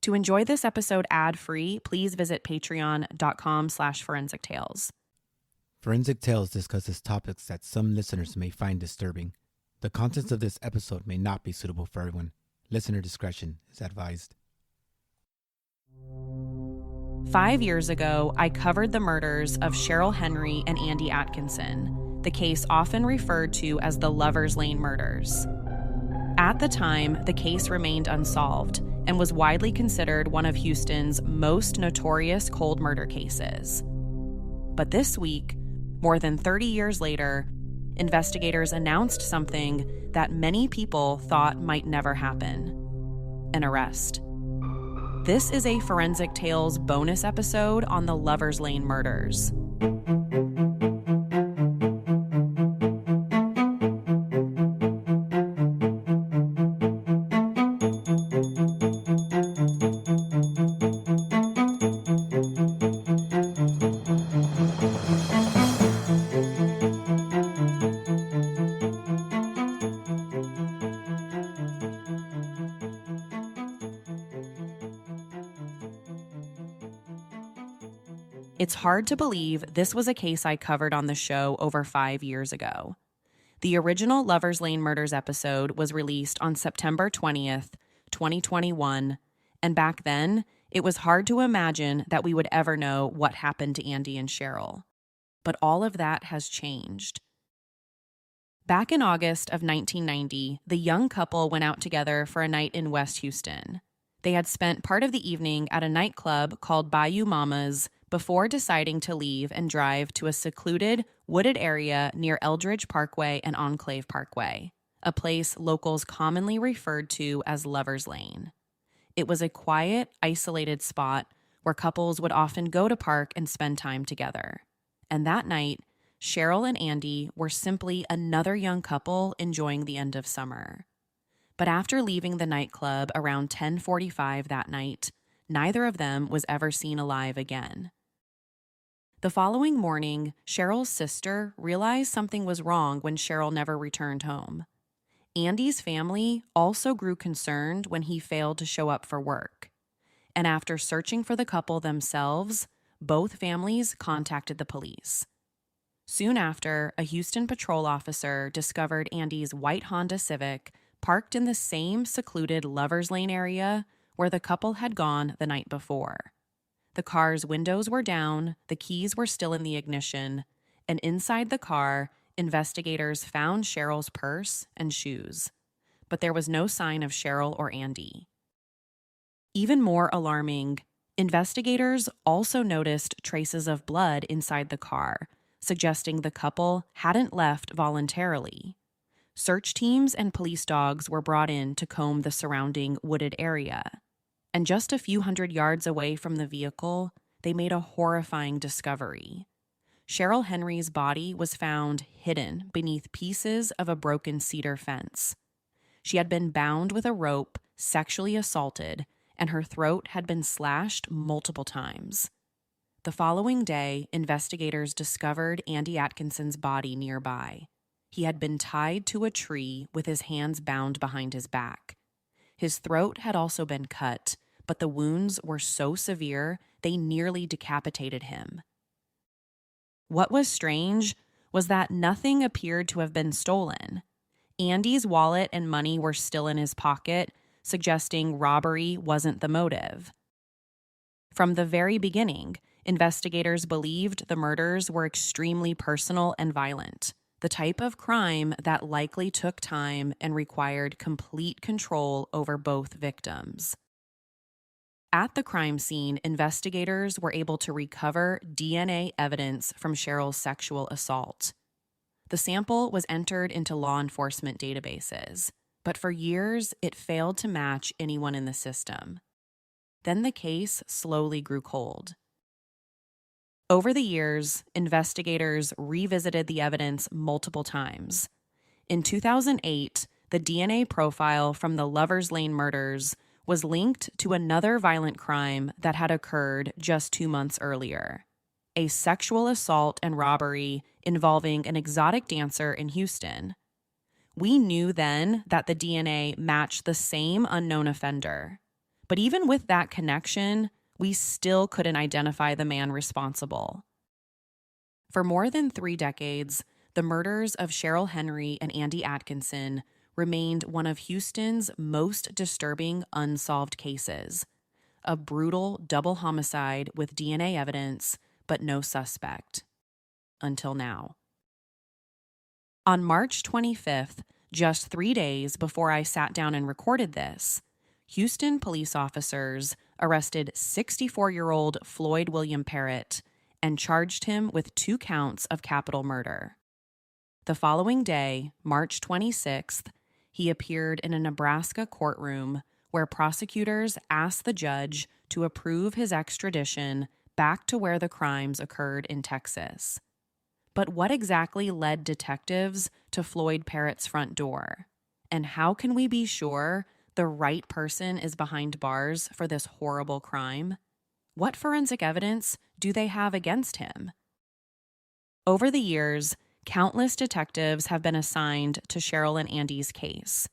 To enjoy this episode ad-free, please visit patreon.com/forensictales. Forensic Tales discusses topics that some listeners may find disturbing. The contents of this episode may not be suitable for everyone. Listener discretion is advised. 5 years ago, I covered the murders of Cheryl Henry and Andy Atkinson, the case often referred to as the Lover's Lane murders. At the time, the case remained unsolved and was widely considered one of Houston's most notorious cold murder cases. But this week, more than 30 years later, investigators announced something that many people thought might never happen: an arrest. This is a Forensic Tales bonus episode on the Lover's Lane murders. It's hard to believe this was a case I covered on the show over 5 years ago. The original Lover's Lane Murders episode was released on September 20th, 2021, and back then, it was hard to imagine that we would ever know what happened to Andy and Cheryl. But all of that has changed. Back in August of 1990, the young couple went out together for a night in West Houston. They had spent part of the evening at a nightclub called Bayou Mama's before deciding to leave and drive to a secluded, wooded area near Eldridge Parkway and Enclave Parkway, a place locals commonly referred to as Lover's Lane. It was a quiet, isolated spot where couples would often go to park and spend time together. And that night, Cheryl and Andy were simply another young couple enjoying the end of summer. But after leaving the nightclub around 10:45 that night, neither of them was ever seen alive again. The following morning, Cheryl's sister realized something was wrong when Cheryl never returned home. Andy's family also grew concerned when he failed to show up for work. And after searching for the couple themselves, both families contacted the police. Soon after, a Houston patrol officer discovered Andy's white Honda Civic parked in the same secluded Lover's Lane area where the couple had gone the night before. The car's windows were down, the keys were still in the ignition, and inside the car, investigators found Cheryl's purse and shoes. But there was no sign of Cheryl or Andy. Even more alarming, investigators also noticed traces of blood inside the car, suggesting the couple hadn't left voluntarily. Search teams and police dogs were brought in to comb the surrounding wooded area. And just a few hundred yards away from the vehicle, they made a horrifying discovery. Cheryl Henry's body was found hidden beneath pieces of a broken cedar fence. She had been bound with a rope, sexually assaulted, and her throat had been slashed multiple times. The following day, investigators discovered Andy Atkinson's body nearby. He had been tied to a tree with his hands bound behind his back. His throat had also been cut, but the wounds were so severe they nearly decapitated him. What was strange was that nothing appeared to have been stolen. Andy's wallet and money were still in his pocket, suggesting robbery wasn't the motive. From the very beginning, investigators believed the murders were extremely personal and violent, the type of crime that likely took time and required complete control over both victims. At the crime scene, investigators were able to recover DNA evidence from Cheryl's sexual assault. The sample was entered into law enforcement databases, but for years it failed to match anyone in the system. Then the case slowly grew cold. Over the years, investigators revisited the evidence multiple times. In 2008, the DNA profile from the Lover's Lane murders was linked to another violent crime that had occurred just 2 months earlier: a sexual assault and robbery involving an exotic dancer in Houston. We knew then that the DNA matched the same unknown offender, But even with that connection, we still couldn't identify the man responsible. For more than 3 decades, the murders of Cheryl Henry and Andy Atkinson remained one of Houston's most disturbing unsolved cases. A brutal double homicide with DNA evidence, but no suspect. Until now. On March 25th, just 3 days before I sat down and recorded this, Houston police officers arrested 64-year-old Floyd William Parrott and charged him with 2 counts of capital murder. The following day, March 26th, he appeared in a Nebraska courtroom where prosecutors asked the judge to approve his extradition back to where the crimes occurred in Texas. But what exactly led detectives to Floyd Parrott's front door? And how can we be sure the right person is behind bars for this horrible crime? What forensic evidence do they have against him? Over the years, countless detectives have been assigned to Cheryl and Andy's case.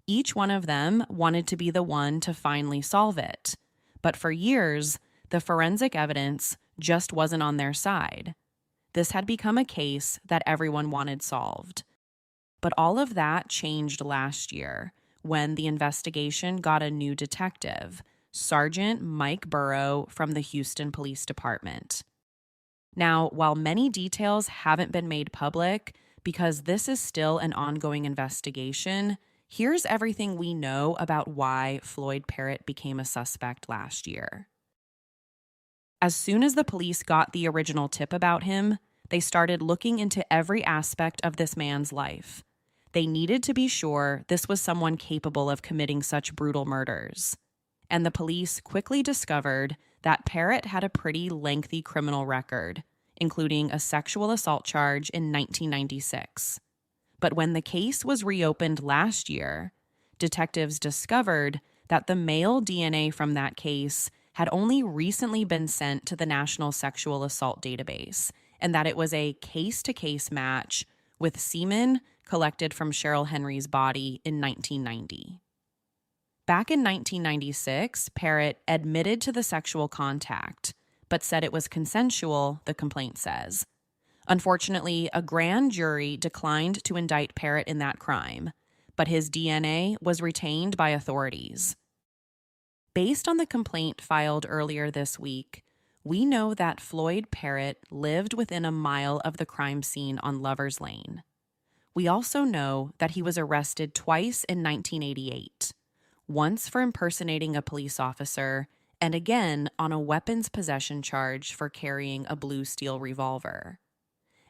Each one of them wanted to be the one to finally solve it. But for years, the forensic evidence just wasn't on their side. This had become a case that everyone wanted solved. But all of that changed last year when the investigation got a new detective, Sergeant Mike Burrow from the Houston Police Department. Now, while many details haven't been made public because this is still an ongoing investigation, here's everything we know about why Floyd Parrott became a suspect last year. As soon as the police got the original tip about him, they started looking into every aspect of this man's life. They needed to be sure this was someone capable of committing such brutal murders. And the police quickly discovered that Parrott had a pretty lengthy criminal record, including a sexual assault charge in 1996. But when the case was reopened last year, detectives discovered that the male DNA from that case had only recently been sent to the National Sexual Assault Database, and that it was a case-to-case match with semen collected from Cheryl Henry's body in 1990. Back in 1996, Parrott admitted to the sexual contact, but said it was consensual, the complaint says. Unfortunately, a grand jury declined to indict Parrott in that crime, but his DNA was retained by authorities. Based on the complaint filed earlier this week, we know that Floyd Parrott lived within a mile of the crime scene on Lover's Lane. We also know that he was arrested twice in 1988, once for impersonating a police officer, and again on a weapons possession charge for carrying a blue steel revolver.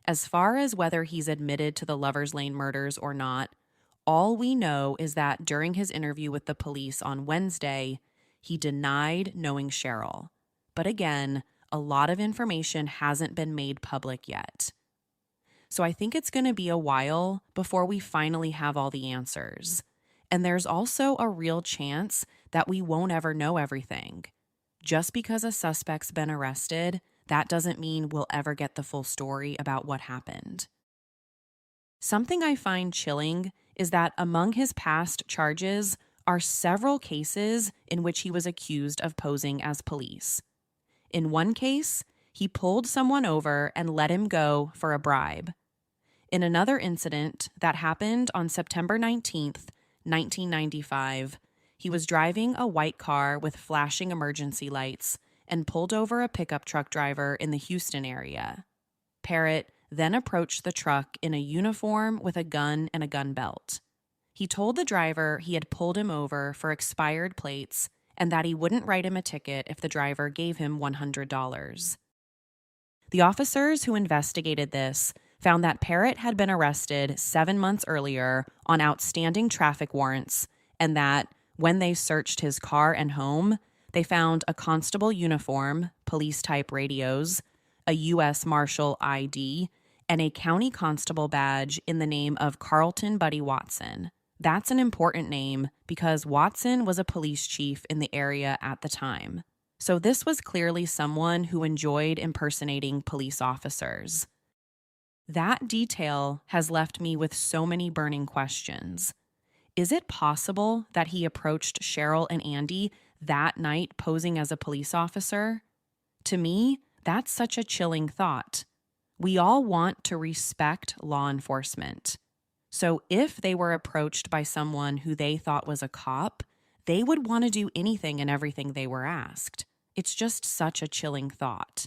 As far as whether he's admitted to the Lover's Lane murders or not, all we know is that during his interview with the police on Wednesday, he denied knowing Cheryl. But again, a lot of information hasn't been made public yet. So I think it's going to be a while before we finally have all the answers. And there's also a real chance that we won't ever know everything. Just because a suspect's been arrested, that doesn't mean we'll ever get the full story about what happened. Something I find chilling is that among his past charges are several cases in which he was accused of posing as police. In one case, he pulled someone over and let him go for a bribe. In another incident that happened on September 19th, 1995, he was driving a white car with flashing emergency lights and pulled over a pickup truck driver in the Houston area. Parrott then approached the truck in a uniform with a gun and a gun belt. He told the driver he had pulled him over for expired plates and that he wouldn't write him a ticket if the driver gave him $100. The officers who investigated this found that Parrott had been arrested 7 months earlier on outstanding traffic warrants, and that, when they searched his car and home, they found a constable uniform, police-type radios, a U.S. Marshal ID, and a county constable badge in the name of Carlton Buddy Watson. That's an important name because Watson was a police chief in the area at the time. So this was clearly someone who enjoyed impersonating police officers. That detail has left me with so many burning questions. Is it possible that he approached Cheryl and Andy that night posing as a police officer? To me, that's such a chilling thought. We all want to respect law enforcement. So if they were approached by someone who they thought was a cop, they would want to do anything and everything they were asked. It's just such a chilling thought.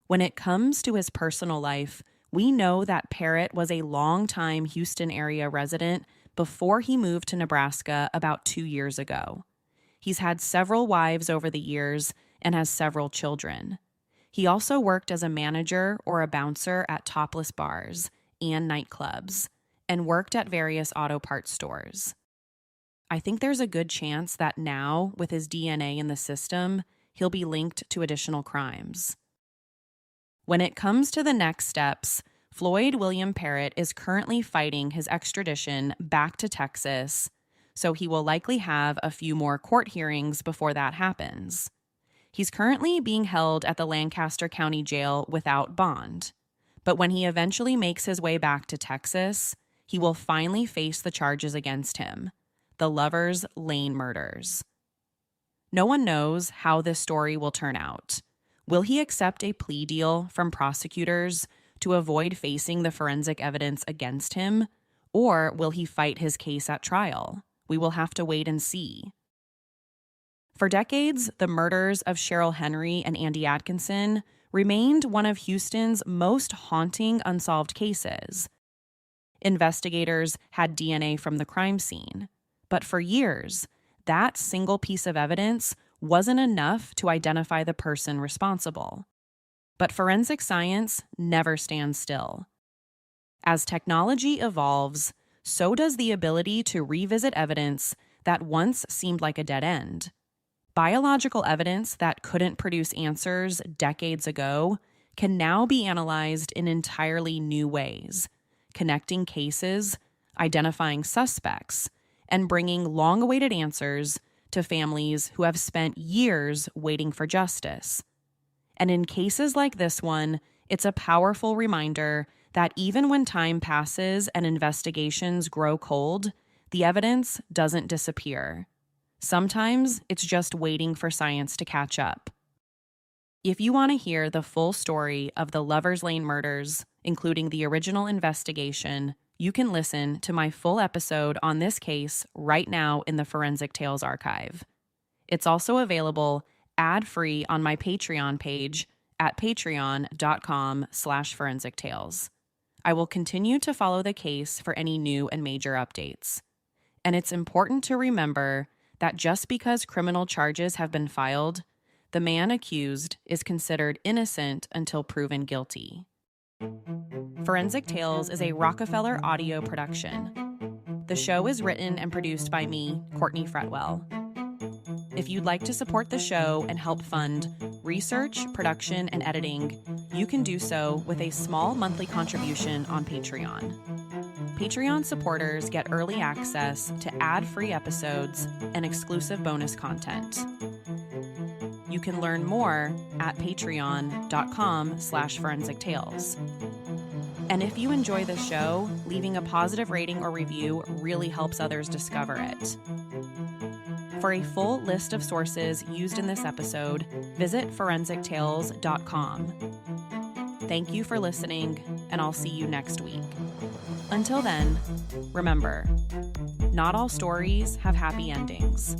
When it comes to his personal life, we know that Parrott was a longtime Houston area resident before he moved to Nebraska about 2 years ago. He's had several wives over the years and has several children. He also worked as a manager or a bouncer at topless bars and nightclubs, and worked at various auto parts stores. I think there's a good chance that now, with his DNA in the system, he'll be linked to additional crimes. When it comes to the next steps, Floyd William Parrott is currently fighting his extradition back to Texas, so he will likely have a few more court hearings before that happens. He's currently being held at the Lancaster County Jail without bond, but when he eventually makes his way back to Texas, he will finally face the charges against him, the Lovers Lane murders. No one knows how this story will turn out. Will he accept a plea deal from prosecutors to avoid facing the forensic evidence against him, or will he fight his case at trial? We will have to wait and see. For decades, the murders of Cheryl Henry and Andy Atkinson remained one of Houston's most haunting unsolved cases. Investigators had DNA from the crime scene, but for years, that single piece of evidence wasn't enough to identify the person responsible. But forensic science never stands still. As technology evolves, so does the ability to revisit evidence that once seemed like a dead end. Biological evidence that couldn't produce answers decades ago can now be analyzed in entirely new ways, connecting cases, identifying suspects, and bringing long-awaited answers to families who have spent years waiting for justice. And in cases like this one, it's a powerful reminder that even when time passes and investigations grow cold, the evidence doesn't disappear. Sometimes it's just waiting for science to catch up. If you want to hear the full story of the Lovers Lane murders, including the original investigation, you can listen to my full episode on this case right now in the Forensic Tales archive. It's also available ad-free on my Patreon page at patreon.com/forensictales. I will continue to follow the case for any new and major updates. And it's important to remember that just because criminal charges have been filed, the man accused is considered innocent until proven guilty. Forensic Tales is a Rockefeller audio production. The show is written and produced by me, Courtney Fretwell. If you'd like to support the show and help fund research, production, and editing, you can do so with a small monthly contribution on Patreon. Patreon supporters get early access to ad-free episodes and exclusive bonus content. You can learn more at patreon.com/forensictales. And if you enjoy the show, leaving a positive rating or review really helps others discover it. For a full list of sources used in this episode, visit forensictales.com. Thank you for listening, and I'll see you next week. Until then, remember, not all stories have happy endings.